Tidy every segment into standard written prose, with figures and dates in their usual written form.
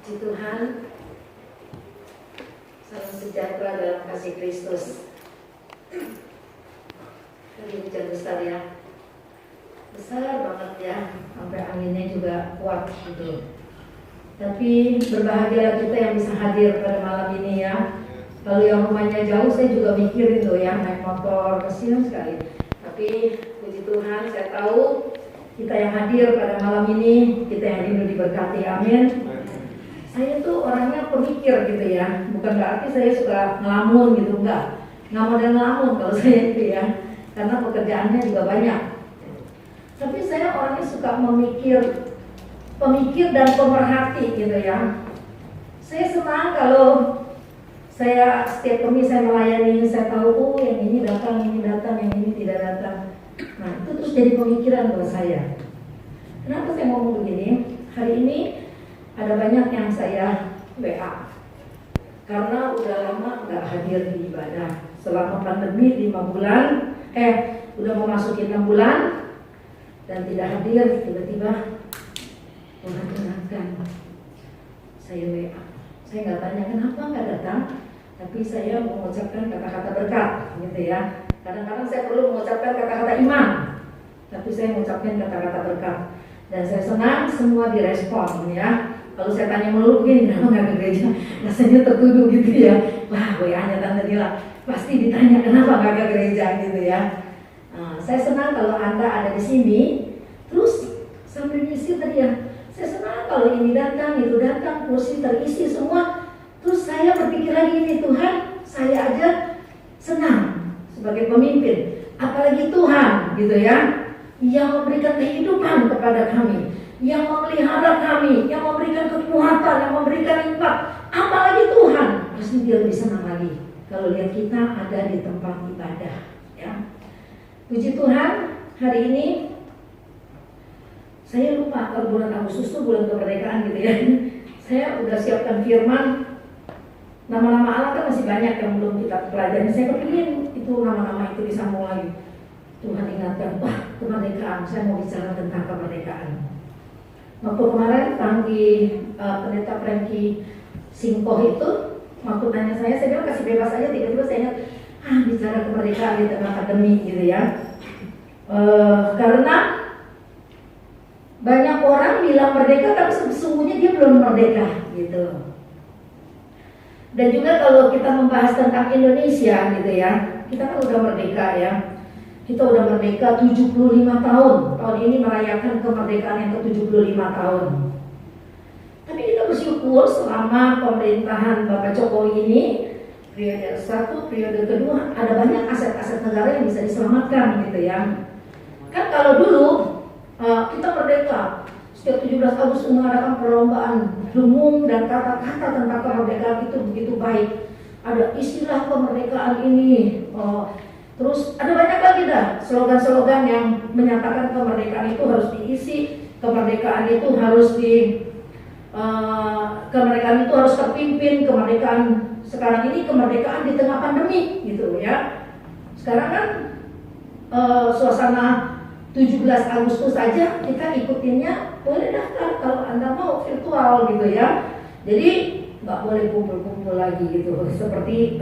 Puji Tuhan, salam sejahtera dalam kasih Kristus. Hari hujan besar ya, besar banget ya, sampai anginnya juga kuat gitu. Tapi berbahagialah kita yang bisa hadir pada malam ini ya. Kalau yang rumahnya jauh, saya juga mikir itu ya, naik motor, kasihan sekali. Tapi puji Tuhan, saya tahu kita yang hadir pada malam ini, kita yang rindu diberkati, amin. Saya tuh orangnya pemikir gitu ya, bukan berarti saya suka ngelamun gitu, enggak model ngelamun kalau saya itu ya, karena pekerjaannya juga banyak. Tapi saya orangnya suka pemikir dan pemerhati gitu ya. Saya senang kalau saya setiap kali saya melayani, saya tahu yang ini datang, yang ini tidak datang. Nah itu terus jadi pemikiran buat saya. Kenapa saya ngomong begini? Hari ini ada banyak yang saya WA karena udah lama nggak hadir di ibadah. Selama pandemi 5 bulan, udah memasuki 6 bulan dan tidak hadir. Tiba-tiba Tuhan ingatkan saya WA. Saya nggak tanya kenapa nggak datang, tapi saya mengucapkan kata-kata berkat, gitu ya. Kadang-kadang saya perlu mengucapkan kata-kata iman, tapi saya mengucapkan kata-kata berkat. Dan saya senang semua direspon ya. Kalau saya tanya melulu begini, kenapa nggak ke gereja? Rasanya tertuduh gitu ya. Wah, WA-nya Tante Dila pasti ditanya kenapa nggak ke gereja gitu ya. Nah, saya senang kalau Anda ada di sini. Terus sambil ngisi tadi ya, saya senang kalau ini datang, itu datang, kursi terisi semua. Terus saya berpikir lagi ini, Tuhan, saya aja senang sebagai pemimpin. Apalagi Tuhan gitu ya, yang memberikan kehidupan kepada kami, yang memelihara kami, yang memberikan kekuatan, yang memberikan impact. Apalagi Tuhan, pasti dia lebih senang lagi kalau lihat kita ada di tempat ibadah ya. Puji Tuhan, hari ini saya lupa kalau bulan Agustus itu bulan kemerdekaan gitu ya. Saya udah siapkan firman. Nama-nama Allah kan masih banyak yang belum kita pelajari. Saya kepingin itu nama-nama itu disambung lagi. Tuhan ingatkan, wah kemerdekaan, saya mau bicara tentang kemerdekaan. Waktu kemarin tanggi pendeta Frankie Singkoh itu, waktu tanya saya bilang kasih bebas aja, tiba-tiba saya ingat, bicara kemerdekaan di tengah pandemi gitu ya. Karena banyak orang bilang merdeka, tapi sesungguhnya dia belum merdeka gitu. Dan juga kalau kita membahas tentang Indonesia gitu ya, kita kan udah merdeka ya. Kita udah merdeka 75 tahun. Tahun ini merayakan kemerdekaan yang ke-75 tahun. Tapi kita bersyukur selama pemerintahan Bapak Jokowi ini, periode 1, periode kedua, ada banyak aset-aset negara yang bisa diselamatkan gitu ya. Kan kalau dulu kita merdeka, setiap 17 Agustus mengadakan perlombaan dengung dan kata-kata tentang kemerdekaan itu begitu baik. Ada istilah kemerdekaan ini, terus ada banyak lagi dah slogan-slogan yang menyatakan kemerdekaan itu harus diisi, kemerdekaan itu harus kemerdekaan itu harus terpimpin, kemerdekaan sekarang ini kemerdekaan di tengah pandemi gitu ya. Sekarang kan suasana 17 Agustus saja kita ikutinnya boleh daftar kalau Anda mau virtual gitu ya. Jadi nggak boleh kumpul-kumpul lagi gitu seperti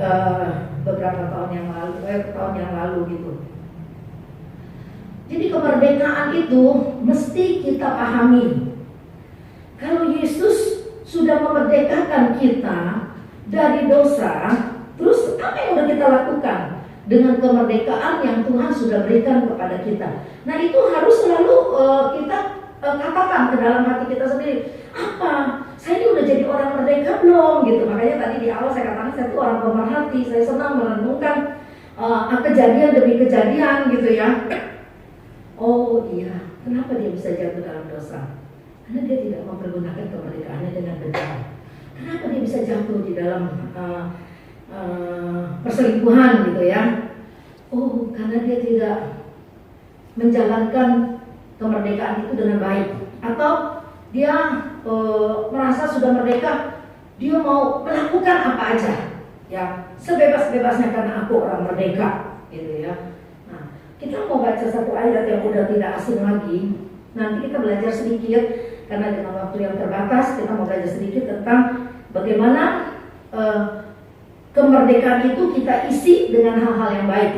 beberapa tahun yang lalu gitu. Jadi kemerdekaan itu mesti kita pahami. Kalau Yesus sudah memerdekakan kita dari dosa, terus apa yang udah kita lakukan dengan kemerdekaan yang Tuhan sudah berikan kepada kita? Nah itu harus selalu kita katakan ke dalam hati kita sendiri, apa? Saya ini udah jadi orang merdeka belum gitu. Makanya tadi di awal saya katakan saya itu orang pemerhati. Saya senang merenungkan kejadian demi kejadian gitu ya. Oh iya, kenapa dia bisa jatuh dalam dosa? Karena dia tidak mempergunakan kemerdekaannya dengan benar. Kenapa dia bisa jatuh di dalam perselingkuhan gitu ya? Oh, karena dia tidak menjalankan kemerdekaan itu dengan baik, atau dia merasa sudah merdeka, dia mau melakukan apa aja, ya sebebas-bebasnya karena aku orang merdeka, gitu ya. Nah, kita mau baca satu ayat yang udah tidak asing lagi. Nanti kita belajar sedikit karena dengan waktu yang terbatas kita mau belajar sedikit tentang bagaimana kemerdekaan itu kita isi dengan hal-hal yang baik.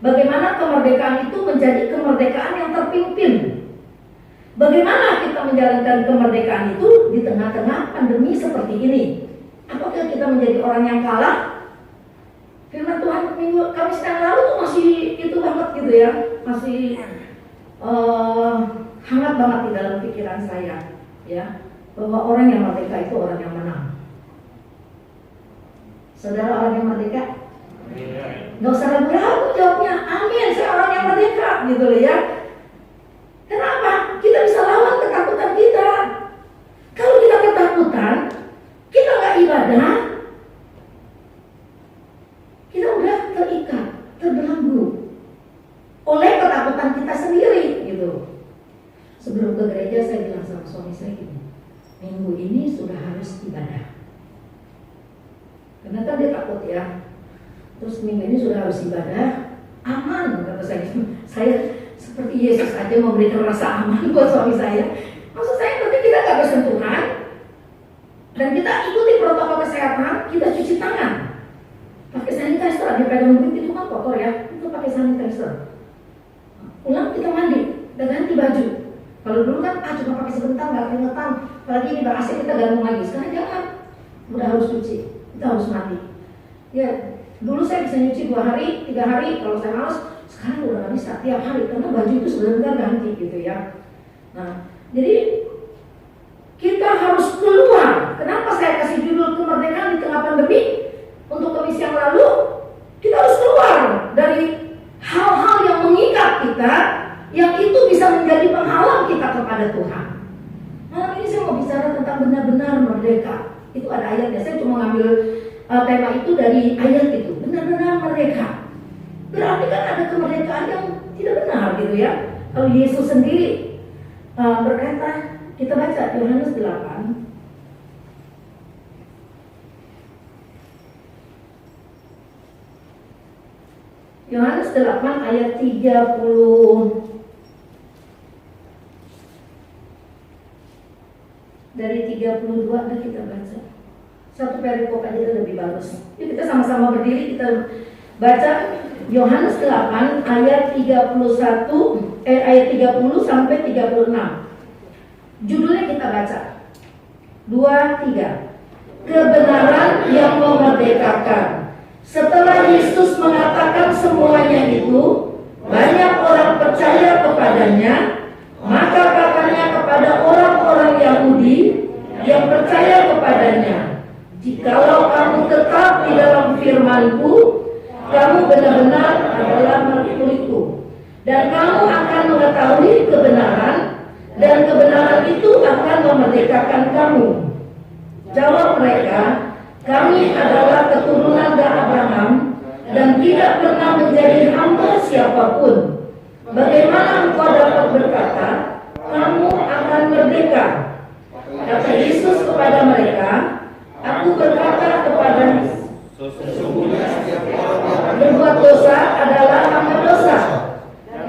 Bagaimana kemerdekaan itu menjadi kemerdekaan yang terpimpin. Bagaimana kita menjalankan kemerdekaan itu di tengah-tengah pandemi seperti ini. Apakah kita menjadi orang yang kalah? Firman Tuhan minggu Kamis yang lalu tuh masih itu banget gitu ya. Masih hangat banget di dalam pikiran saya, ya, bahwa orang yang merdeka itu orang yang menang. Saudara orang yang merdeka? Nggak usah ragu-ragu jawabnya, amin, saya orang yang merdeka, gitu loh ya. Kenapa? Kita bisa lawan ketakutan kita. Kalau kita ketakutan, kita nggak ibadah, kita udah terikat, terbelenggu oleh ketakutan kita sendiri, gitu. Sebelum ke gereja saya bilang sama suami saya gini, minggu ini sudah harus ibadah. Karena kan dia takut ya. Terus minggu ini sudah harus ibadah, aman kata saya. Saya seperti Yesus aja memberikan rasa aman buat suami saya. Maksud saya berarti kita nggak bersentuhan dan kita ikuti protokol kesehatan, kita cuci tangan, pakai sanitizer, dipegang begitu itu kan kotor ya, itu pakai sanitizer. Pulang kita mandi, kita ganti baju. Kalau dulu kan cuma pakai sebentar nggak keringetan, apalagi ini ber AC kita gantung lagi. Sekarang jangan, udah harus cuci, kita harus mandi. Ya, dulu saya bisa nyuci 2 hari, 3 hari, kalau saya males. Sekarang udah nggak bisa tiap hari karena baju itu sebentar ganti gitu ya. Nah, jadi kita harus keluar. Kenapa saya kasih judul kemerdekaan di tengah pandemi? Untuk Kamis yang lalu, kita harus keluar dari hal-hal yang mengikat kita, yang itu bisa menjadi penghalang kita kepada Tuhan. Malam ini saya mau bicara tentang benar-benar merdeka. Itu ada ayatnya, saya cuma ngambil tema itu dari ayat itu, benar-benar merdeka. Berarti kan ada kemerdekaan yang tidak benar gitu ya. Kalau Yesus sendiri berkata, kita baca Yohanes 8. Yohanes 8 ayat 30. Dari 32 dan kita baca. Satu perikop aja lebih bagus. Yuk kita sama-sama berdiri, kita baca Yohanes 8 ayat 31 ayat 30 sampai 36. Judulnya kita baca. 2, 3. Kebenaran yang memerdekakan. Setelah Yesus mengatakan semuanya itu, banyak orang percaya kepadanya. Maka katanya kepada orang-orang Yahudi yang percaya kepadanya, jikalau kamu tetap di dalam firman-Ku, kamu benar-benar adalah murid-Ku, dan kamu akan mengetahui kebenaran, dan kebenaran itu akan memerdekakan kamu. Jawab mereka, kami adalah keturunan Abraham dan tidak pernah menjadi hamba siapapun. Bagaimana engkau dapat berkata, kamu akan merdeka? Kata Yesus kepada mereka, aku berkata kepada sesungguhnya setiap orang berbuat dosa adalah hamba dosa,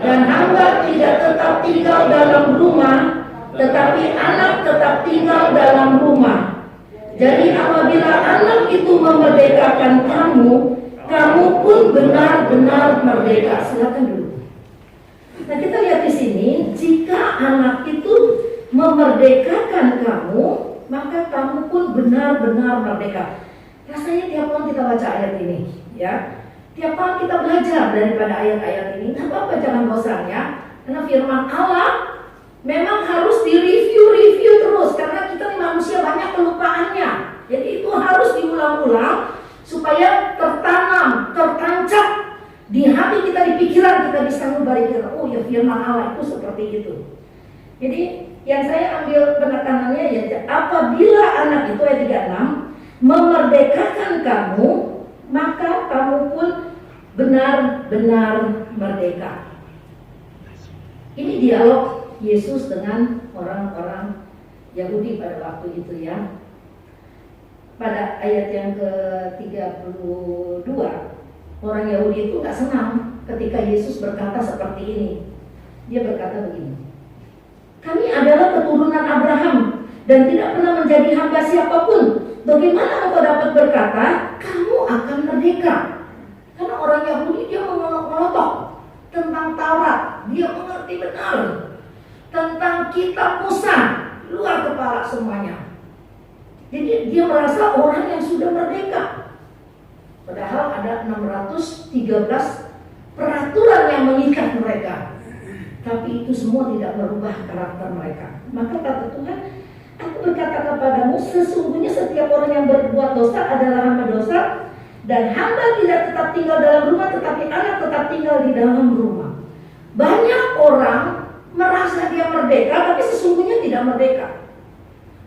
dan hamba tidak tetap tinggal dalam rumah, tetapi anak tetap tinggal dalam rumah. Jadi apabila anak itu memerdekakan kamu, kamu pun benar-benar merdeka. Silakan dulu. Nah kita lihat di sini, jika anak itu memerdekakan kamu, maka kamu pun benar-benar merdeka. Rasanya tiap tahun kita baca ayat ini, ya. Tiap tahun kita belajar daripada ayat-ayat ini. Nggak apa-apa, jangan bosan ya. Karena firman Allah memang harus direview terus, karena kita nih manusia banyak kelupaannya. Jadi itu harus diulang-ulang supaya tertanam, tertancap di hati kita, di pikiran kita, bisa membalikkan. Oh ya, firman Allah itu seperti itu. Jadi yang saya ambil penekanannya ya, apabila anak itu ayat 36 memerdekakan kamu, maka kamu pun benar-benar merdeka. Ini dialog Yesus dengan orang-orang Yahudi pada waktu itu ya. Pada ayat yang ke-32, orang Yahudi itu gak senang ketika Yesus berkata seperti ini. Dia berkata begini, Kami adalah keturunan Abraham dan tidak pernah menjadi hamba siapapun. Bagaimana engkau dapat berkata, kamu akan merdeka? Karena orang Yahudi dia mengelotok tentang Taurat, dia mengerti benar tentang kitab Musa, luar kepala semuanya. Jadi dia merasa orang yang sudah merdeka. Padahal ada 613 peraturan yang mengikat mereka. Tapi itu semua tidak merubah karakter mereka. Maka kata Tuhan, aku berkata kepadamu, sesungguhnya setiap orang yang berbuat dosa adalah hamba dosa. Dan hamba tidak tetap tinggal dalam rumah, tetapi anak tetap tinggal di dalam rumah. Banyak orang merasa dia merdeka, tapi sesungguhnya tidak merdeka.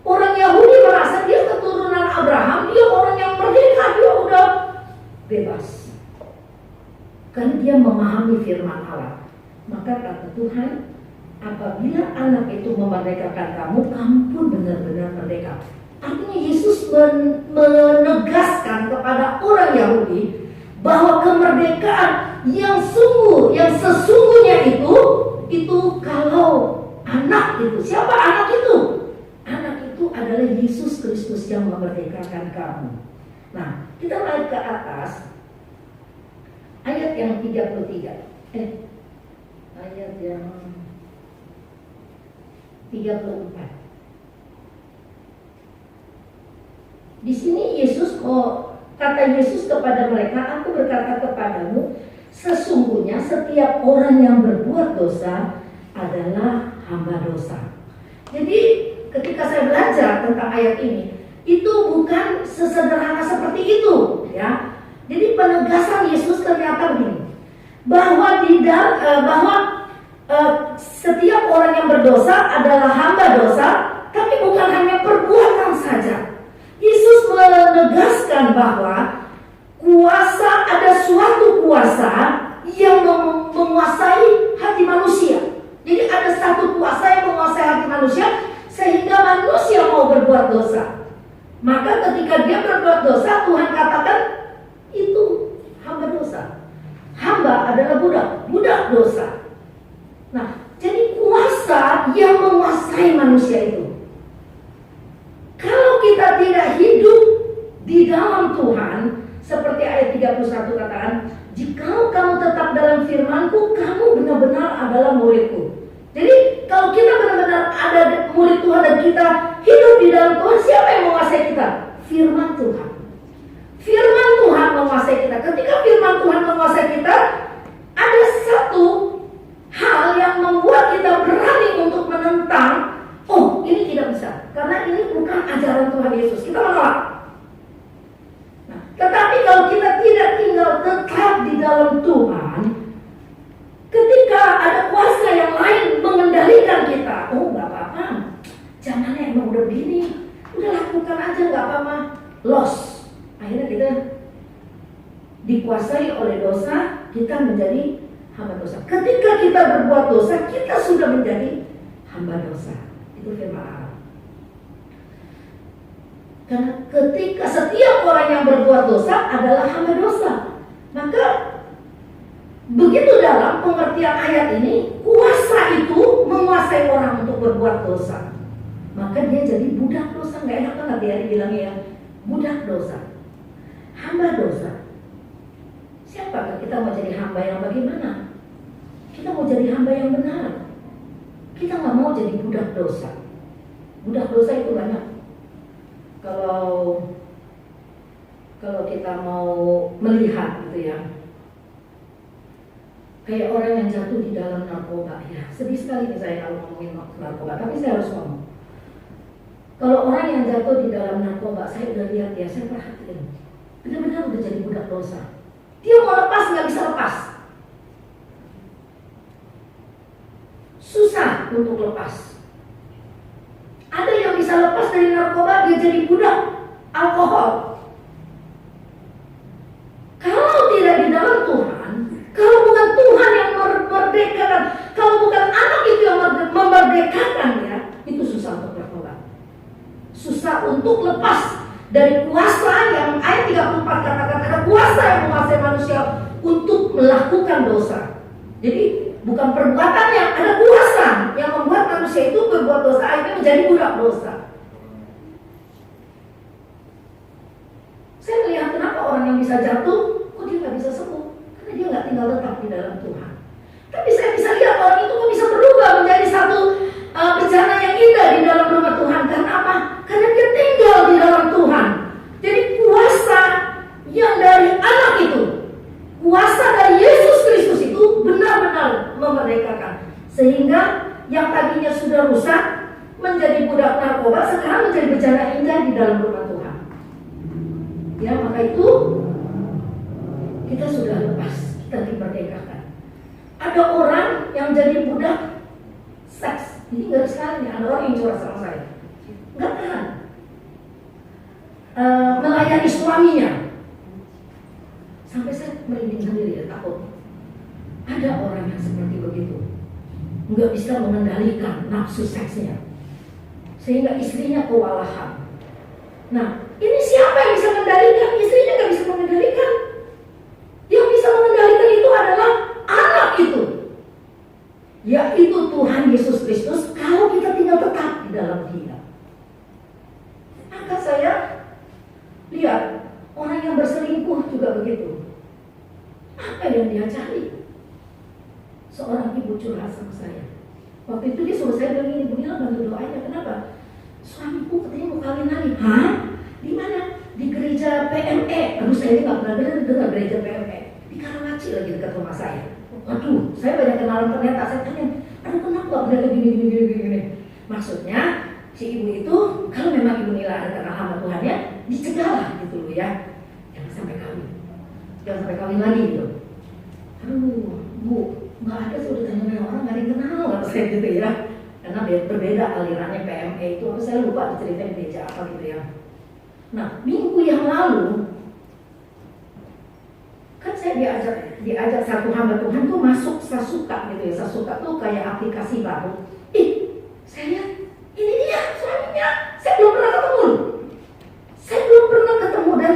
Orang Yahudi merasa dia keturunan Abraham, dia orang yang merdeka, dia udah bebas. Kan dia memahami firman Allah. Maka kata Tuhan, apabila anak itu memerdekakan kamu, kamu pun benar-benar merdeka. Artinya Yesus menegaskan kepada orang Yahudi bahwa kemerdekaan yang sesungguhnya itu kalau anak itu. Siapa anak itu? Anak itu adalah Yesus Kristus yang memerdekakan kamu. Nah, kita naik ke atas ayat yang 33. Ayat yang 34. Di sini kata Yesus kepada mereka, aku berkata kepadamu, sesungguhnya setiap orang yang berbuat dosa adalah hamba dosa. Jadi ketika saya belajar tentang ayat ini, itu bukan sesederhana seperti itu, ya. Jadi penegasan Yesus ternyata begini, bahwa setiap orang yang berdosa adalah hamba dosa, tapi bukan hanya perbuatan saja. Yesus menegaskan bahwa ada suatu kuasa yang menguasai hati manusia. Jadi ada satu kuasa yang menguasai hati manusia sehingga manusia mau berbuat dosa. Maka ketika dia berbuat dosa, Tuhan katakan itu hamba dosa. Hamba adalah budak dosa. Nah, jadi kuasa yang menguasai manusia itu. Kalau kita tidak hidup di dalam Tuhan, seperti ayat 31 katakan, jika kamu tetap dalam firman-Ku, kamu benar-benar adalah murid-Ku. Jadi kalau kita benar-benar ada murid Tuhan dan kita hidup di dalam Tuhan, siapa yang menguasai kita? Firman Tuhan. Firman Tuhan menguasai kita. Ketika firman Tuhan menguasai kita, ada satu hal yang membuat kita berani untuk menentang. Oh, ini tidak bisa, karena ini bukan ajaran Tuhan Yesus. Kita menolak. Nah, tetapi kalau kita tidak tinggal tetap di dalam Tuhan, ketika ada kuasa yang lain mengendalikan kita, oh nggak apa-apa, zamannya emang udah begini, udah lakukan aja nggak apa-apa, loss. Akhirnya kita dikuasai oleh dosa, kita menjadi hamba dosa. Ketika kita berbuat dosa, kita sudah menjadi hamba dosa. Itu firman Allah. Karena ketika setiap orang yang berbuat dosa adalah hamba dosa, maka begitu dalam pengertian ayat ini, kuasa itu menguasai orang untuk berbuat dosa. Maka dia jadi budak dosa. Nggak enak banget ya dibilangnya ya, budak dosa, hamba dosa. Siapakah kita mau jadi hamba yang bagaimana? Kita mau jadi hamba yang benar. Kita nggak mau jadi budak dosa. Budak dosa itu banyak. Kalau kita mau melihat gitu ya, kayak orang yang jatuh di dalam narkoba, ya sedih sekali nih saya kalau ngomongin narkoba, tapi saya harus ngomong. Kalau orang yang jatuh di dalam narkoba, saya udah lihat ya, saya perhatiin, benar-benar udah jadi budak dosa. Dia mau lepas nggak bisa lepas, susah untuk lepas. Ada yang bisa lepas dari narkoba, dia jadi budak alkohol. Kalau tidak di dalam Tuhan, kalau bukan Tuhan yang memerdekakan, kalau bukan anak itu yang memerdekakan ya, itu susah untuk bertobat. Susah untuk lepas dari kuasa yang ayat 34 katakan ada kuasa yang menguasai manusia untuk melakukan dosa. Jadi bukan perbuatannya, ada kuasa yang membuat manusia itu berbuat dosa akhirnya menjadi budak dosa. Saya melihat kenapa orang yang bisa jatuh, kok dia nggak bisa sembuh? Karena dia nggak tinggal tetap di dalam Tuhan. Tapi saya bisa lihat orang itu kok bisa berubah menjadi satu bencana yang indah di dalam rumah Tuhan. Karena apa? Karena dia tinggal di dalam Tuhan. Jadi kuasa yang dari anak itu, kuasa dari Yesus Kristus itu benar-benar memerdekakan. Sehingga yang tadinya sudah rusak menjadi budak narkoba, sekarang menjadi bencana indah di dalam rumah Tuhan. Ya, maka itu kita sudah lepas, kita dimerdekakan. Ada orang yang jadi budak seks. Ini nggak sekali nih, ada orang yang curhat sama saya, nggak tahan melayani suaminya. Sampai saya merinding sendiri ya, takut. Ada orang yang seperti begitu, nggak bisa mengendalikan nafsu seksnya, sehingga istrinya kewalahan. Nah, ini siapa yang bisa mengendalikan? Istrinya nggak bisa mengendalikan. Yang bisa mengendalikan itu adalah anak itu, yaitu Tuhan Yesus Kristus. Kalau kita tinggal tetap di dalam Dia, maka saya lihat orang yang berselingkuh juga begitu. Apa yang dia cari? Seorang ibu curhat sama saya. Waktu itu dia suruh saya bilang ini, Bu Nila bantu doanya. Kenapa? Suamiku katanya mau kawin lagi. Hah? Di mana? Di gereja PME. Aduh, saya ini nggak pernah dengar gereja PME. Di Karawaci lagi dekat rumah saya. Waduh, saya banyak kenalan ternyata. Saya tanya, aduh kenapa mereka gini. Maksudnya si ibu itu kalau memang Ibu Nila ada kenal sama Tuhan ya, dicegahlah gitu loh ya. Jangan sampai kawin lagi gitu. Aduh, Bu, nggak ada sudah tanya orang nggak ada yang kenal nggak saya gitu ya. Karena berbeda alirannya PME itu. Saya lupa ceritain gereja apa gitu ya. Nah, minggu yang lalu kan saya diajak satu hamba Tuhan tuh masuk Sasuka gitu ya. Sasuka tuh kayak aplikasi baru. Saya lihat ini dia suaminya. Saya belum pernah ketemu. Dan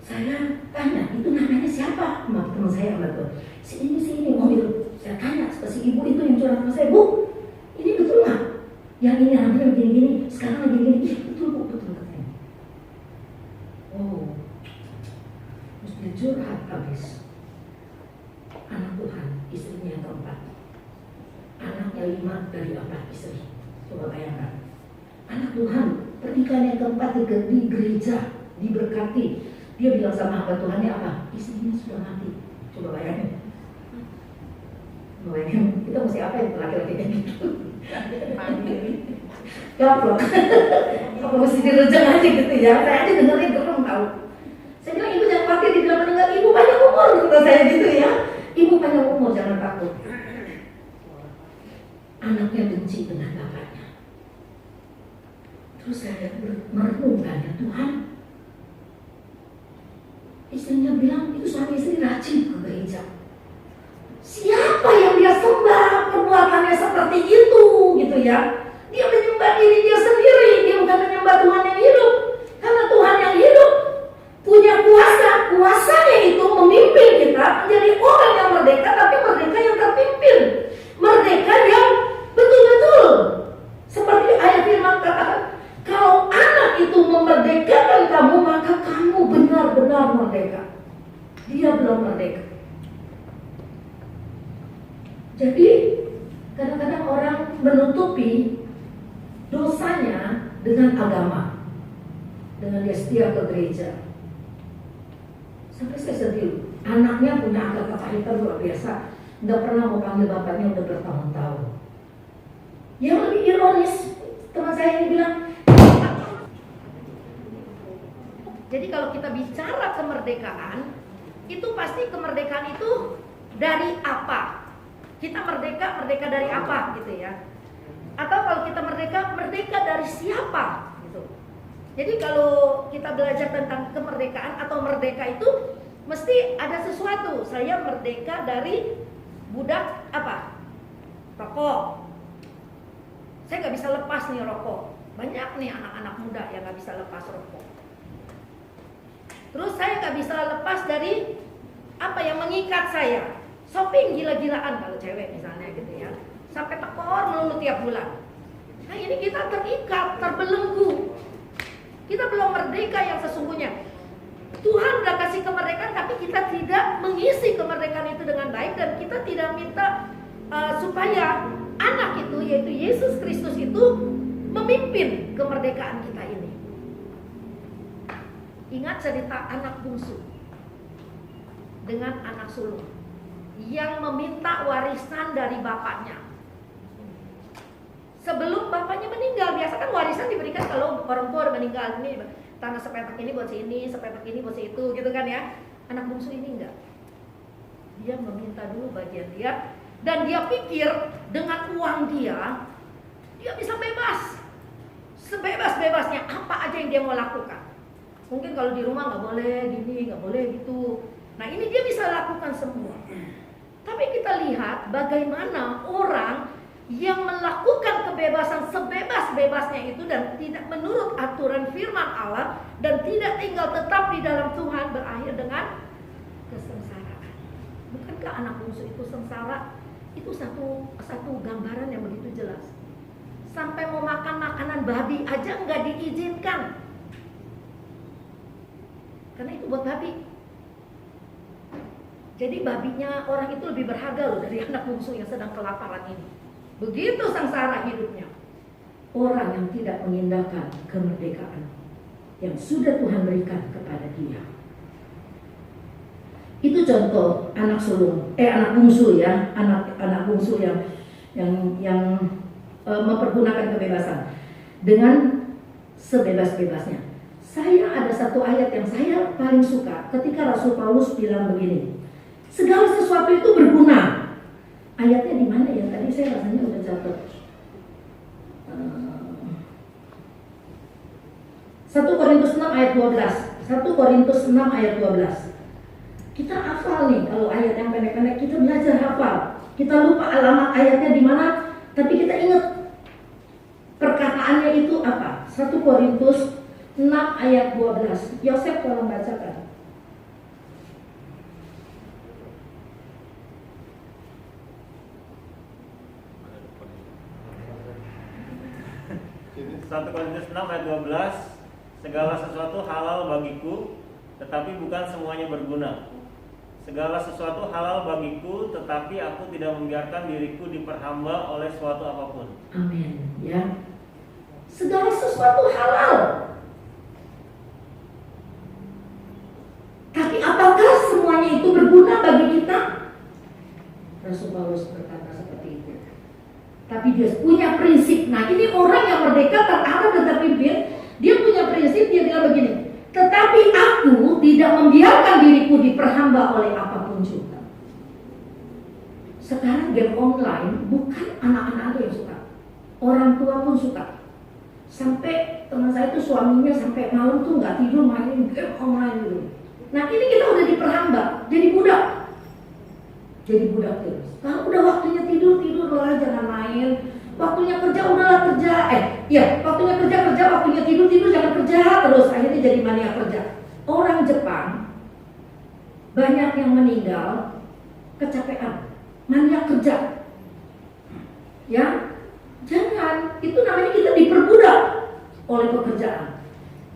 saya tanya, itu namanya siapa? Teman saya betul. Si ini mobil. Saya tanya si ibu itu yang curhat sama saya, Bu, ini betul nggak? Yang ini namanya begini-gini, sekarang lagi gini. Iya betul Bu, betul katanya. Oh, mesti curhat habis. Anak Tuhan, istrinya yang keempat. Anaknya 5 dari 4 istri. Coba bayangkan. Anak Tuhan, pernikahan yang keempat di gereja, diberkati. Dia bilang sama hamba Tuhannya apa? Istrinya sudah mati. Coba bayangin. Kita mesti apa yang laki-laki kayak gitu? Gaplok. Apa mesti direjang aja gitu ya? Saya aja dengerin gerem tahu. Saya bilang ibu jangan khawatir, dibilang meninggal ibu panjang umur, kata saya gitu ya. Ibu panjang umur, jangan takut. Anaknya benci dengan bapaknya. Terus saya merenungkan ya Tuhan. Istrinya bilang itu suami istri rajin ke gereja. Siapa yang dia sembah perbuatannya seperti itu gitu ya? Dia menyembah diri dia sendiri, dia bukan menyembah Tuhan yang hidup. Karena Tuhan yang hidup punya kuasa, kuasanya itu memimpin kita menjadi orang yang merdeka, tapi merdeka yang terpimpin, merdeka yang betul-betul seperti ayat firman katakan, kalau anak itu memerdekakan kamu, maka kamu benar-benar merdeka. Dia belum merdeka. Jadi kadang-kadang orang menutupi dosanya dengan agama, dengan dia setia ke gereja. Sampai saya sedih, anaknya punya akal kepahitan luar biasa, nggak pernah mau panggil bapaknya udah bertahun-tahun. Yang lebih ironis, teman saya ini bilang, jadi kalau kita bicara kemerdekaan, itu pasti kemerdekaan itu dari apa? Kita merdeka dari apa gitu ya? Atau kalau kita merdeka dari siapa gitu. Jadi kalau kita belajar tentang kemerdekaan atau merdeka itu mesti ada sesuatu. Saya merdeka dari budak apa? Rokok. Saya nggak bisa lepas nih rokok. Banyak nih anak-anak muda yang nggak bisa lepas rokok. Terus saya nggak bisa lepas dari apa yang mengikat saya. shopping gila-gilaan kalau cewek misalnya gitu ya, sampai tekor melulu tiap bulan. Nah ini kita terikat, terbelenggu. Kita belum merdeka yang sesungguhnya. Tuhan udah kasih kemerdekaan, tapi kita tidak mengisi kemerdekaan itu dengan baik, dan kita tidak minta supaya anak itu, yaitu Yesus Kristus itu memimpin kemerdekaan kita ini. Ingat cerita anak bungsu dengan anak sulung yang meminta warisan dari bapaknya. Sebelum bapaknya meninggal, biasa kan warisan diberikan kalau orang tua udah meninggal. Ini tanah sepetak ini buat si ini, sepetak ini buat si itu, gitu kan ya. Anak bungsu ini enggak. Dia meminta dulu bagian dia, dan dia pikir dengan uang dia bisa bebas. Sebebas-bebasnya apa aja yang dia mau lakukan. Mungkin kalau di rumah nggak boleh gini, nggak boleh gitu. Nah ini dia bisa lakukan semua. Tapi kita lihat bagaimana orang yang melakukan kebebasan sebebas-bebasnya itu dan tidak menurut aturan firman Allah dan tidak tinggal tetap di dalam Tuhan, berakhir dengan kesengsaraan. Bukankah anak bungsu itu sengsara? Itu satu gambaran yang begitu jelas. Sampai mau makan makanan babi aja nggak diizinkan, karena itu buat babi. Jadi babinya orang itu lebih berharga loh dari anak bungsu yang sedang kelaparan ini. Begitu sengsara hidupnya. Orang yang tidak mengindahkan kemerdekaan yang sudah Tuhan berikan kepada dia. Itu contoh anak sulung, anak bungsu ya, anak bungsu yang mempergunakan kebebasan dengan sebebas-bebasnya. Saya ada satu ayat yang saya paling suka ketika Rasul Paulus bilang begini, segala sesuatu itu berguna. Ayatnya di mana ya? Tadi saya rasanya udah catat. 1 Korintus 6 ayat 12. 1 Korintus 6 ayat 12. Kita hafal nih, kalau ayat yang pendek-pendek kita belajar hafal. Kita lupa alamat ayatnya di mana, tapi kita ingat perkataannya itu apa. 1 Korintus 6 ayat 12. Yosef tolong bacakan. Satu Korintus 6 ayat 12. Segala sesuatu halal bagiku, tetapi bukan semuanya berguna. Segala sesuatu halal bagiku, tetapi aku tidak membiarkan diriku diperhamba oleh suatu apapun. Amin. Ya. Segala sesuatu halal. Tapi apakah semuanya itu berguna bagi kita? Rasul Paulus berkata seperti itu. Tapi dia punya prinsip. Nah ini orang yang merdeka terarah dan terpimpin. Dia punya prinsip, dia bilang begini, tetapi aku tidak membiarkan diriku diperhamba oleh apapun juga. Sekarang game online bukan anak-anak aja yang suka, orang tua pun suka. Sampai teman saya tuh suaminya sampai malam tuh nggak tidur mainin game online gitu. Nah ini kita udah diperhamba, jadi budak. Jadi budak terus. Kalau udah waktunya tidur lah, jangan main. Waktunya kerja udahlah kerja. Waktunya kerja, waktunya tidur jangan kerja terus. Akhirnya jadi mania kerja. Orang Jepang banyak yang meninggal kecapean, mania kerja. Ya, jangan. Itu namanya kita diperbudak oleh pekerjaan.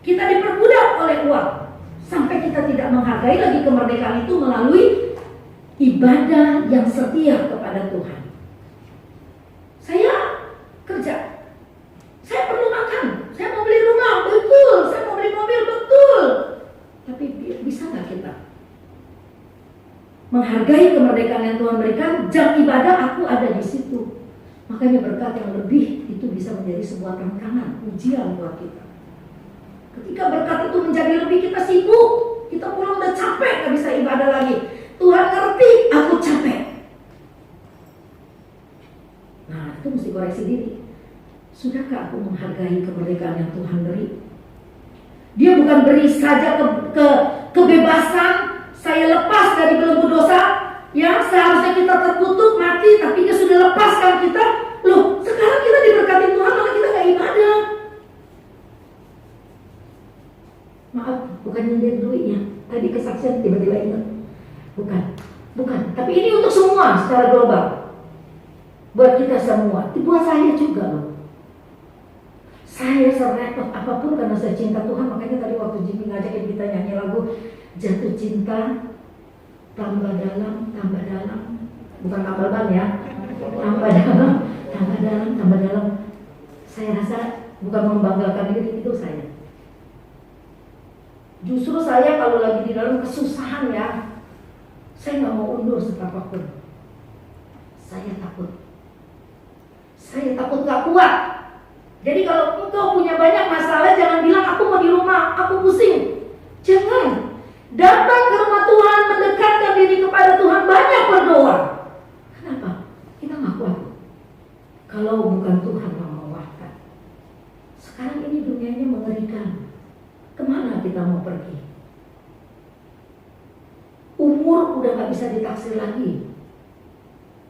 Kita diperbudak oleh uang. Sampai kita tidak menghargai lagi kemerdekaan itu melalui ibadah yang setia kepada Tuhan. Saya kerja, saya perlu makan, saya mau beli rumah, betul, saya mau beli mobil, betul. Tapi bisa nggak kita menghargai kemerdekaan yang Tuhan berikan? Jam ibadah aku ada di situ. Makanya berkat yang lebih itu bisa menjadi sebuah tantangan, ujian buat kita. Ketika berkat itu menjadi lebih, kita sibuk, kita pulang udah capek, nggak bisa ibadah lagi. Tuhan ngerti, aku capek. Nah, itu mesti koreksi diri. Sudahkah aku menghargai kemerdekaan yang Tuhan beri? Dia bukan beri saja kebebasan, saya lepas dari belenggu dosa, ya seharusnya kita terkutuk mati, tapi dia sudah lepaskan kita. Loh, sekarang kita diberkati Tuhan, malah kita gak ibadah. Maaf, bukan nyindir duitnya. Tadi kesaksian tiba-tiba ingat. Bukan. Bukan, tapi ini untuk semua secara global. Buat kita semua, buat saya juga loh. Saya serepot apapun karena saya cinta Tuhan. Makanya tadi waktu Jimmy ngajakin kita nyanyi lagu Jatuh Cinta, tambah dalam, tambah dalam. Bukan tambah ban ya, tambah dalam, tambah dalam, tambah dalam. Saya rasa bukan membanggakan diri itu saya. Justru saya kalau lagi di dalam kesusahan ya, saya nggak mau undur setapapun. Saya takut. Saya takut gak kuat. Jadi kalau engkau punya banyak masalah, jangan bilang aku mau di rumah, aku pusing. Jangan. Datang ke rumah Tuhan, mendekatkan diri kepada Tuhan, banyak berdoa. Kenapa? Kita gak kuat. Kalau bukan Tuhan yang menguatkan. Sekarang ini dunianya mengerikan. Kemana kita mau pergi? Umur udah gak bisa ditaksir lagi.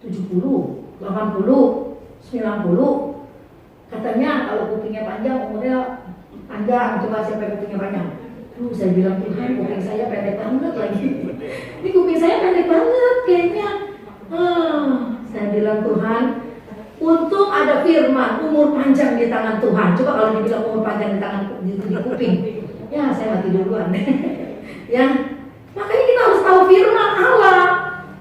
70, 80, 90. Katanya kalau kupingnya panjang, umurnya panjang. Coba siapa yang kupingnya panjang? Saya bilang Tuhan, kuping saya pendek banget lagi. Ini kuping saya pendek banget kayaknya. Saya bilang Tuhan, untung ada firman umur panjang di tangan Tuhan. Coba kalau dibilang umur panjang di tangan di kuping, ya saya mati duluan. Ya, makanya kita harus tahu firman Allah.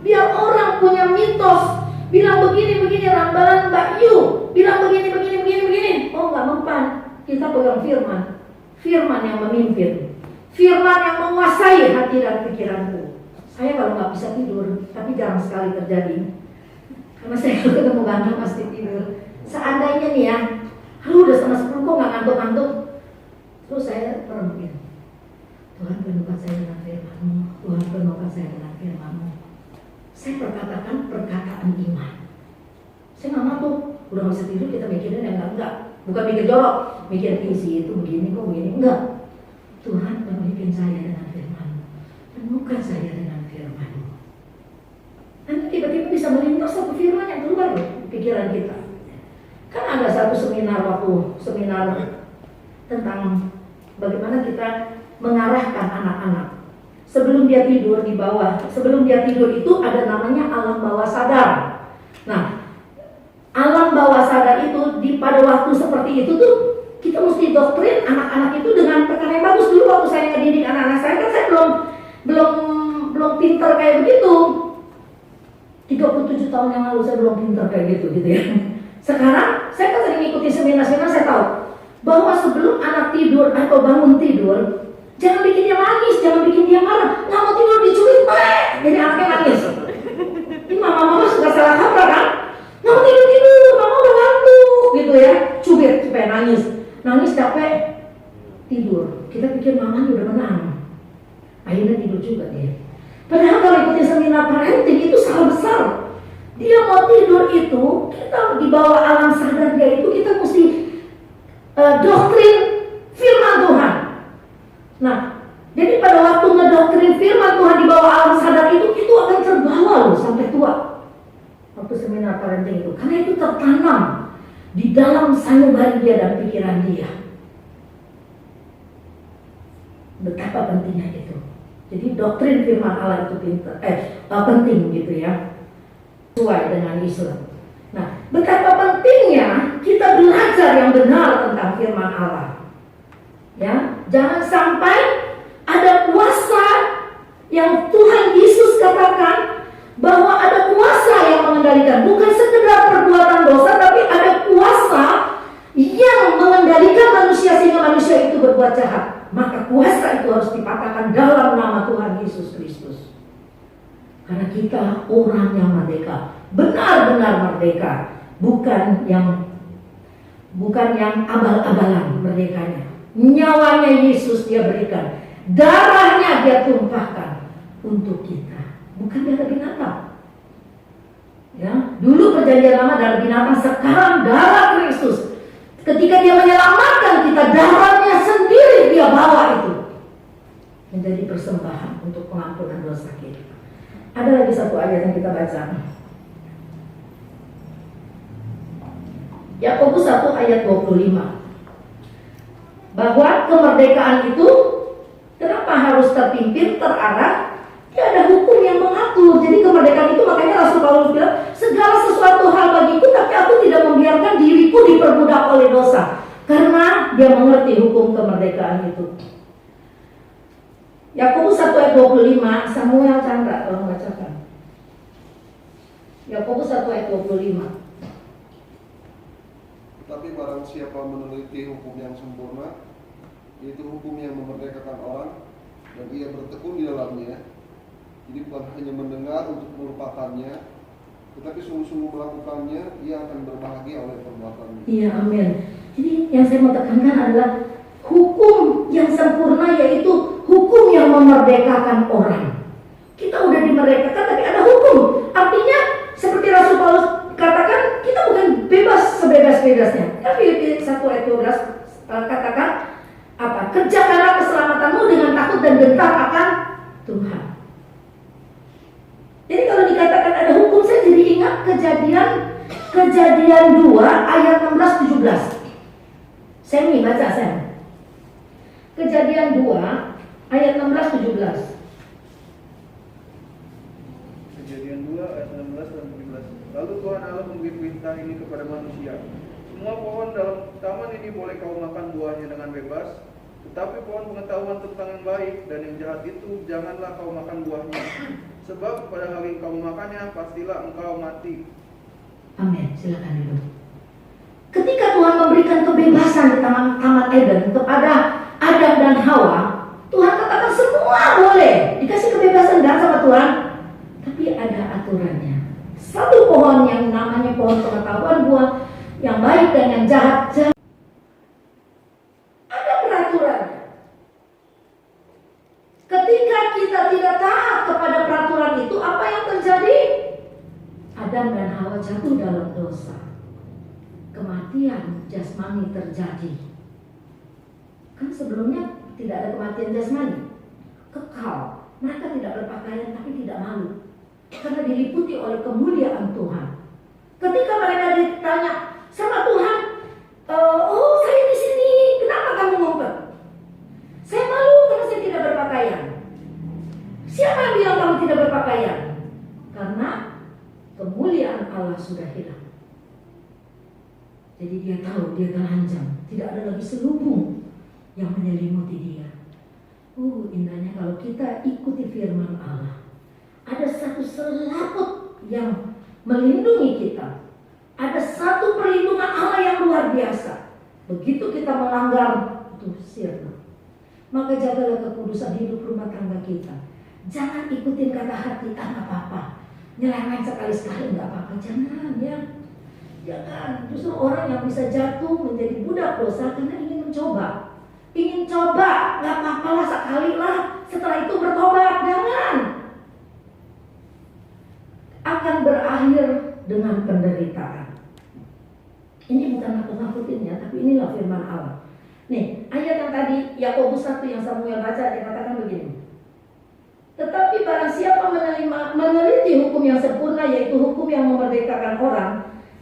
Biar orang punya mitos. Bilang begini rambaran Mbak Yu, bilang begini. Oh nggak mempan. Kita pegang firman, firman yang memimpin, firman yang menguasai hati dan pikiranku. Saya kalau nggak bisa tidur, tapi jarang sekali terjadi, karena saya kalau ketemu ganteng pasti tidur. Seandainya nih ya, udah setengah 10 kok nggak ngantuk-ngantuk, terus saya pernah begini, Tuhan penuhkan saya dengan firman-Mu, Tuhan penuhkan saya dengan firman-Mu. Saya perkatakan perkataan iman. Saya nggak ngantuk, udah nggak bisa tidur, kita mikirin yang enggak. Bukan mikir jorok, mikir isi itu begini kok begini, enggak. Tuhan penuhin saya dengan firman-Mu, penuhkan saya dengan firman-Mu. Nanti tiba-tiba bisa melintas satu firman yang keluar loh pikiran kita. Kan ada satu seminar tentang bagaimana kita mengarahkan anak-anak. Sebelum dia tidur di bawah, sebelum dia tidur itu ada namanya alam bawah sadar. Nah, alam bawah sadar itu pada waktu seperti itu tuh kita mesti doktrin anak-anak itu dengan tekanan yang bagus. Dulu waktu saya ngedidik anak-anak saya kan saya belum pinter kayak begitu. 37 tahun yang lalu saya belum pinter kayak gitu ya. Sekarang saya kan sering ikuti seminar-seminar, saya tahu bahwa sebelum anak tidur atau bangun tidur, jangan bikin dia nangis, jangan bikin dia marah. Nggak mau tidur dicuit, jadi anaknya nangis. Ini mama suka salah kaprah kan? Nggak mau tidur, mama udah ngantuk gitu ya. Cubit supaya nangis capek tidur. Kita pikir mama udah menang, akhirnya tidur juga dia. Padahal kalau ikutin seminar parenting itu salah besar. Dia mau tidur itu, kita di bawah alam sadar dia itu kita mesti doktrin firman Tuhan. Nah, jadi pada waktu ngedoktrin firman Tuhan di bawah alam sadar itu akan terbawa loh sampai tua. Waktu seminar parenting itu, karena itu tertanam di dalam sanubari dia dan pikiran dia. Betapa pentingnya itu. Jadi doktrin firman Allah itu penting gitu ya, sesuai dengan Islam. Nah, betapa pentingnya kita belajar yang benar tentang firman Allah. Ya, jangan sampai ada kuasa yang Tuhan Yesus katakan bahwa ada kuasa yang mengendalikan, bukan sekedar perbuatan dosa, tapi ada kuasa yang mengendalikan manusia sehingga manusia itu berbuat jahat. Maka kuasa itu harus dipatahkan dalam nama Tuhan Yesus Kristus. Karena kita orang yang merdeka, benar-benar merdeka, bukan yang abal-abalan merdekanya. Nyawanya Yesus dia berikan, darahnya dia tumpahkan untuk kita, bukan darah binatang. Ya, dulu perjanjian lama darah binatang, sekarang darah Kristus. Ketika dia menyelamatkan kita, darahnya sendiri dia bawa itu menjadi persembahan untuk pengampunan dosa kita. Ada lagi satu ayat yang kita baca, Yakobus 1 ayat 25, bahwa kemerdekaan itu kenapa harus terpimpin, terarah? Dia ada hukum hukum yang mengatur. Jadi kemerdekaan itu makanya Rasul Paulus bilang, segala sesuatu hal bagiku, tapi aku tidak membiarkan diriku diperbudak oleh dosa. Karena dia mengerti hukum kemerdekaan itu. Yakobus 1 ayat 25, Samuel Chandra tolong bacakan. Yakobus 1 ayat 25. Tetapi barang siapa meneliti hukum yang sempurna, yaitu hukum yang memerdekakan orang, dan ia bertekun di dalamnya, jadi bukan hanya mendengar untuk melupakannya, tetapi sungguh-sungguh melakukannya, ia akan berbahagia oleh perbuatannya. Iya, amin. Jadi yang saya mau tekankan adalah hukum yang sempurna, yaitu hukum yang memerdekakan orang. Kita udah dimerdekakan tapi ada hukum. Artinya seperti Rasul Paulus katakan, kita bukan bebas sebebas-bebasnya. Filipi 1 ayat 12 katakan apa? Kerjakanlah keselamatanmu dengan takut dan gentar akan Tuhan. Jadi kalau dikatakan ada hukum, saya jadi ingat Kejadian 2 ayat 16-17. Saya nih baca saya. Kejadian 2 ayat 16-17. Kejadian 2 ayat 16 dan 17. Lalu Tuhan Allah memberi perintah ini kepada manusia. Semua pohon dalam taman ini boleh kau makan buahnya dengan bebas, tetapi pohon pengetahuan tentang yang baik dan yang jahat itu janganlah kau makan buahnya. Sebab pada hari kau makannya pastilah engkau mati. Amin. Silakan duduk. Ketika Tuhan memberikan kebebasan di Taman Eden kepada Adam dan Hawa, Tuhan katakan semua boleh dikasih kebebasan dan sama Tuhan, tapi ada aturannya. Satu pohon yang namanya pohon pengetahuan buah yang baik dan yang jahat, ada peraturannya. Ketika kita tidak taat kepada peraturan itu, apa yang terjadi? Adam dan Hawa jatuh dalam dosa. Kematian jasmani terjadi. Kan sebelumnya tidak ada kematian jasmani, kekal. Mereka tidak berpakaian tapi tidak malu, karena diliputi oleh kemuliaan Tuhan. Ketika mereka ditanya sama Tuhan, oh saya di sini, kenapa kamu ngumpet? Saya malu karena saya tidak berpakaian. Siapa yang bilang kamu tidak berpakaian? Karena kemuliaan Allah sudah hilang. Jadi dia tahu, dia telanjang, tidak ada lagi selubung yang menyelimuti dia. Indahnya kalau kita ikuti firman Allah. Ada satu selaput yang melindungi kita. Ada satu perlindungan Allah yang luar biasa. Begitu kita melanggar, itu sirna. Maka jagalah kekudusan hidup rumah tangga kita. Jangan ikutin kata hati, nggak apa-apa. Nyeleweng sekali-sekali nggak apa-apa, jangan ya. Jangan, justru orang yang bisa jatuh menjadi budak dosa karena ingin mencoba. Ingin coba, nggak apa-apa lah sekali lah. Setelah itu bertobat, jangan. Akan berakhir dengan penderitaan. Ini bukan nakut-nakutin ya, tapi inilah firman Allah. Nih, ayat yang tadi Yakobus 1 yang Samuel baca, dia katakan begini. Tetapi barang siapa meneliti hukum yang sempurna, yaitu hukum yang memerdekakan orang,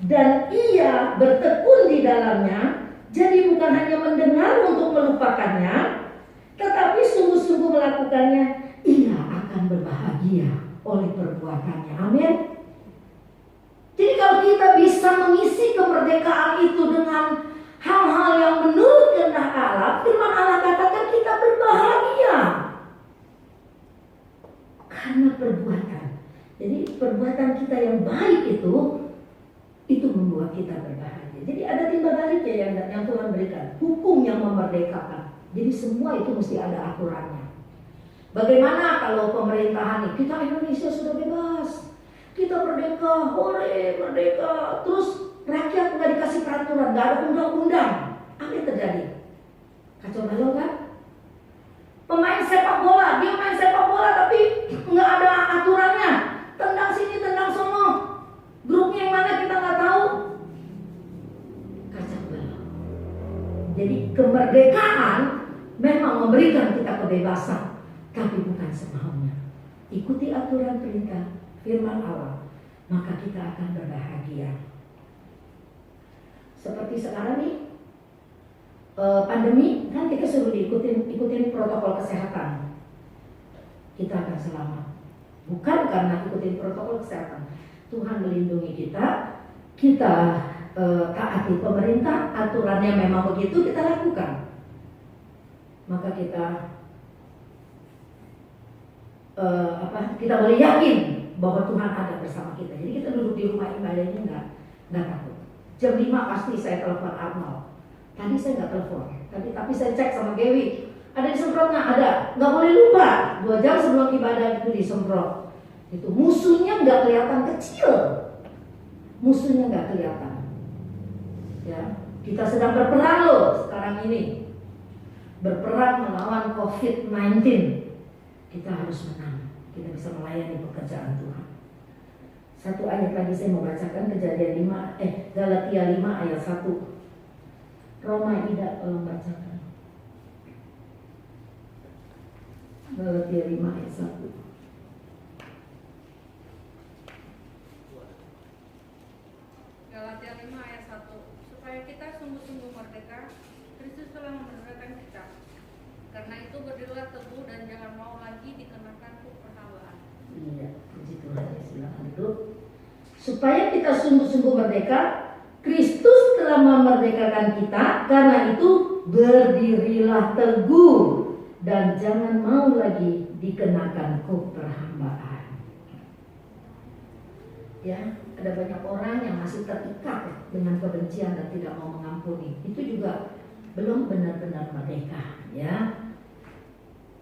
dan ia bertekun di dalamnya, jadi bukan hanya mendengar untuk melupakannya, tetapi sungguh-sungguh melakukannya, ia akan berbahagia oleh perbuatannya. Amin. Jadi kalau kita bisa mengisi kemerdekaan itu dengan hal-hal yang menurut kehendak Allah, firman Allah katakan kita berbahagia karena perbuatan. Jadi perbuatan kita yang baik itu membuat kita berbahagia. Jadi ada timbal baliknya yang Tuhan berikan, hukum yang memerdekakan. Jadi semua itu mesti ada aturannya. Bagaimana kalau pemerintahan ini, kita Indonesia sudah bebas, kita merdeka, hore merdeka, terus rakyat nggak dikasih peraturan, nggak ada undang-undang, apa yang terjadi? Kacau balau kan? Pemain sepak bola, dia main sepak bola tapi nggak ada aturannya, tendang sini, tendang sono, grupnya yang mana kita nggak tahu. Kacau balau. Jadi kemerdekaan memang memberikan kita kebebasan, tapi bukan semaunya. Ikuti aturan perintah firman Allah, maka kita akan berbahagia. Seperti sekarang nih, pandemi kan kita suruh ikutin protokol kesehatan, kita akan selamat. Bukan karena ikutin protokol kesehatan. Tuhan melindungi kita, kita taati pemerintah, aturannya memang begitu, kita lakukan. Maka kita kita boleh yakin bahwa Tuhan ada bersama kita. Jadi kita duduk di rumah ibadahnya nggak takut. Jam 5 pasti saya telepon Arnold. Tadi saya nggak telepon, tapi saya cek sama Dewi. Ada disemprot nggak? Ada. Nggak boleh lupa. 2 jam sebelum ibadah itu disemprot. Itu musuhnya nggak kelihatan kecil. Musuhnya nggak kelihatan. Ya, kita sedang berperang loh sekarang ini. Berperang melawan COVID-19. Kita harus menang. Kita bisa melayani pekerjaan Tuhan. Satu ayat lagi saya mau bacakan, Kejadian 5, Galatia 5 ayat 1. Roma Ida tolong bacakan. Galatia 5 ayat 1. Galatia 5 ayat 1. Supaya kita sungguh-sungguh merdeka, Kristus telah memerdekakan kita. Karena itu berdirilah teguh dan jangan mau lagi dikenakan perhambaan. Iya, puji Tuhan. Silakan duduk. Supaya kita sungguh-sungguh merdeka, Kristus telah memerdekakan kita. Karena itu berdirilah teguh dan jangan mau lagi dikenakan perhambaan. Ya, ada banyak orang yang masih terikat dengan kebencian dan tidak mau mengampuni. Itu juga belum benar-benar merdeka, ya.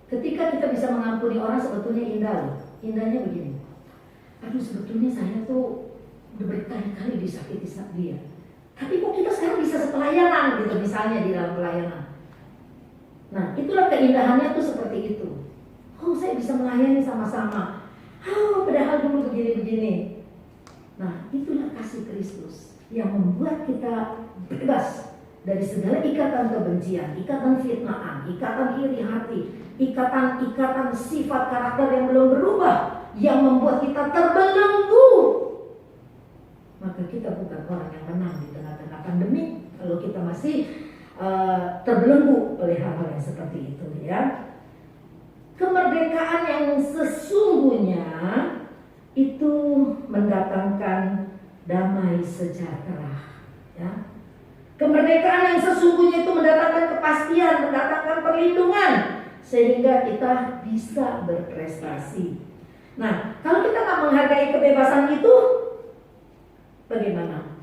Ketika kita bisa mengampuni orang sebetulnya indah loh. Indahnya begini. Aduh, sebetulnya saya tuh udah berkali-kali disakiti dia. Tapi kok kita sekarang bisa sepelayanan gitu, misalnya di dalam pelayanan. Nah, itulah keindahannya tuh seperti itu. Oh, saya bisa melayani sama-sama. Oh, padahal dulu begini-begini. Nah, itulah kasih Kristus yang membuat kita bebas dari segala ikatan kebencian, ikatan fitnaan, ikatan iri hati, ikatan sifat karakter yang belum berubah, yang membuat kita terbelenggu. Maka kita bukan orang yang menang di tengah-tengah pandemi kalau kita masih terbelenggu oleh hal-hal yang seperti itu, ya. Kemerdekaan yang sesungguhnya itu mendatangkan damai sejahtera, ya. Kemerdekaan yang sesungguhnya itu mendatangkan kepastian, mendatangkan perlindungan, sehingga kita bisa berprestasi. Nah, kalau kita nggak menghargai kebebasan itu, bagaimana?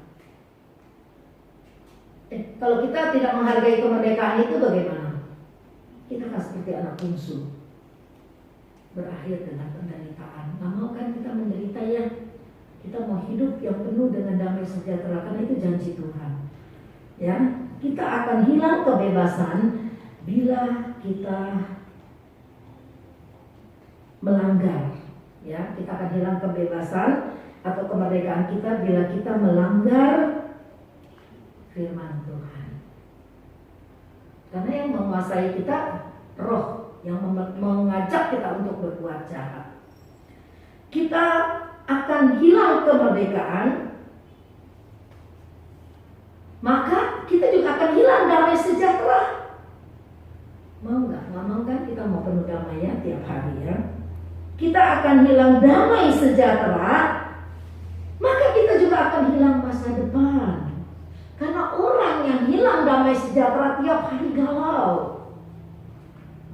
Kalau kita tidak menghargai kemerdekaan itu, bagaimana? Kita akan seperti anak bungsu, berakhir dengan penderitaan. Nggak mau kan kita menderita, ya? Kita mau hidup yang penuh dengan damai sejahtera, karena itu janji Tuhan. Ya, kita akan hilang kebebasan bila kita melanggar. Ya, kita akan hilang kebebasan atau kemerdekaan kita bila kita melanggar firman Tuhan. Karena yang menguasai kita roh yang mengajak kita untuk berbuat jahat. Kita akan hilang kemerdekaan, maka kita juga akan hilang damai sejahtera. Mau nggak? Nggak mau kan? Kita mau penuh damai, ya, tiap hari, ya. Kita akan hilang damai sejahtera, maka kita juga akan hilang masa depan. Karena orang yang hilang damai sejahtera tiap hari galau,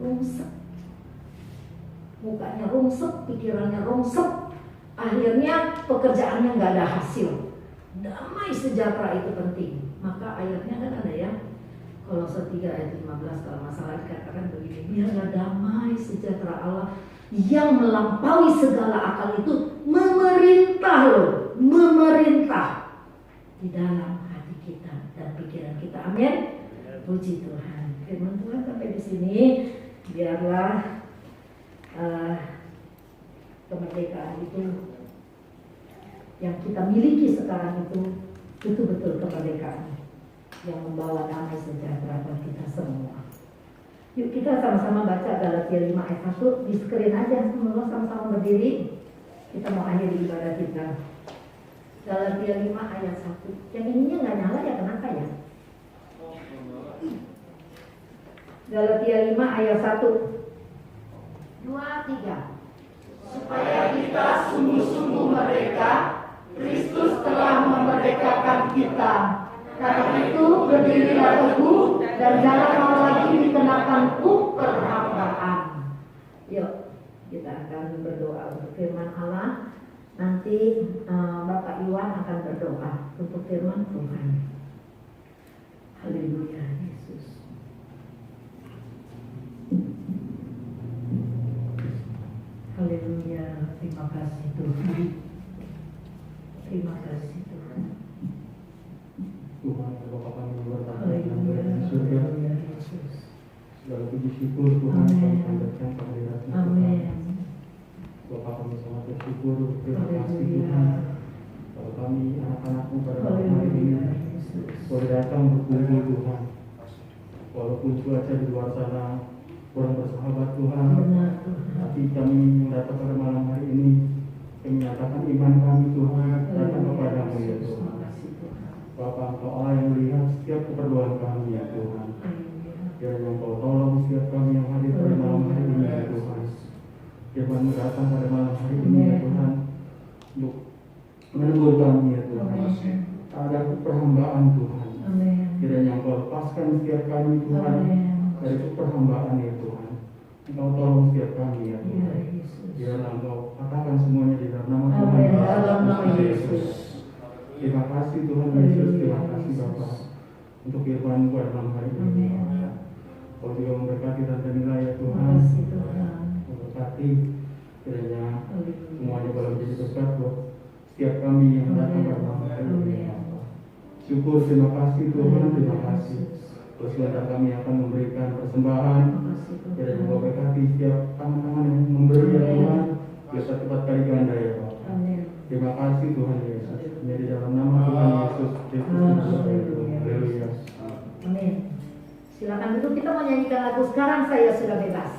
rungsek, mukanya rungsek, pikirannya rungsek, akhirnya pekerjaannya nggak ada hasil. Damai sejahtera itu penting. Maka ayatnya kan ada, ya, Kolose 3 ayat 15 kalau masalah dikatakan begini, biarlah damai sejahtera Allah yang melampaui segala akal itu memerintah loh, memerintah di dalam hati kita dan pikiran kita. Amin. Puji Tuhan. Firman Tuhan sampai di sini. Biarlah kemerdekaan itu yang kita miliki sekarang itu betul kemerdekaan yang membawa damai sejahtera bagi kita semua. Yuk kita sama-sama baca Galatia 5 ayat 1 di screen aja, semua sama-sama berdiri. Kita mau akhiri ibadah kita. Galatia 5 ayat 1. Yang ininya nggak nyala, ya, kenapa, ya? Galatia 5 ayat 1 2, 3. supaya kita sungguh-sungguh merdeka. Kristus telah memerdekakan kita. Karena itu berdirilah teguh dan jangan mau lagi dikenakan perhambaan. Yuk, kita akan berdoa untuk firman Allah. Nanti Bapak Iwan akan berdoa untuk firman Tuhan. Haleluya, Yesus. Haleluya, terima kasih Tuhan. Terima kasih Tuhan. Tuhan, Bapa kami berkata Haleluya, di surga, haleluya, Yesus. segala puji syukur Tuhan Amin. kami panjatkan kehadirat Tuhan. Amin. Bapa kami sangat bersyukur, terima kasih Haleluya. Tuhan. Kalau kami anak-anakmu pada malam hari ini Haleluya, Yesus. boleh datang berkumpul Tuhan. Walaupun cuaca di luar sana kurang bersahabat Tuhan, Benar Tuhan. tapi kami yang datang pada malam hari ini kami menyatakan iman kami Tuhan datang kepadamu ya Terima Tuhan. kasih Tuhan. Bapa, Engkau Allah yang melihat setiap keperluan kami ya Tuhan. Haleluya. Kiranya Engkau tolong setiap kami yang hadir pada malam hari ini ya Tuhan. Firman-Mu datang pada malam hari ini ya Tuhan, untuk menegur kami ya Tuhan. Amin. Ada perhambaan Tuhan. Amin. Kiranya Engkau lepaskan setiap kami Tuhan Amin. dari perhambaan ya Tuhan. Engkau tolong setiap kami ya Ya Tuhan. Yesus. Biarlah Engkau katakan semuanya di dalam nama Tuhan Amin. Yesus Dalam nama Kristus. Yesus. Terima kasih Tuhan Yesus, terima Haleluya, kasih Yesus. Bapa untuk firman-Mu pada malam hari ini. Amin. Kau juga memberkati Tante Nila ya Terima Tuhan. kasih Tuhan. Memberkati kiranya Haleluya. semuanya boleh menjadi berkat buat setiap kami yang datang pada malam hari ini. Amin. Syukur, terima kasih Tuhan, terima kasih. Terus sebentar kami akan memberikan persembahan. Terima kasih Kiranya Tuhan. Engkau berkati setiap tangan-tangan yang memberi ya Tuhan. Biar tepat kali ganda ya Bapak. Amin. Terima kasih Tuhan Yesus. Menjadi dalam nama Tuhan Yesus Kristus. Haleluya. Haleluya. Amin. Silakan dulu, kita mau nyanyikan lagu Sekarang Saya Sudah Bebas.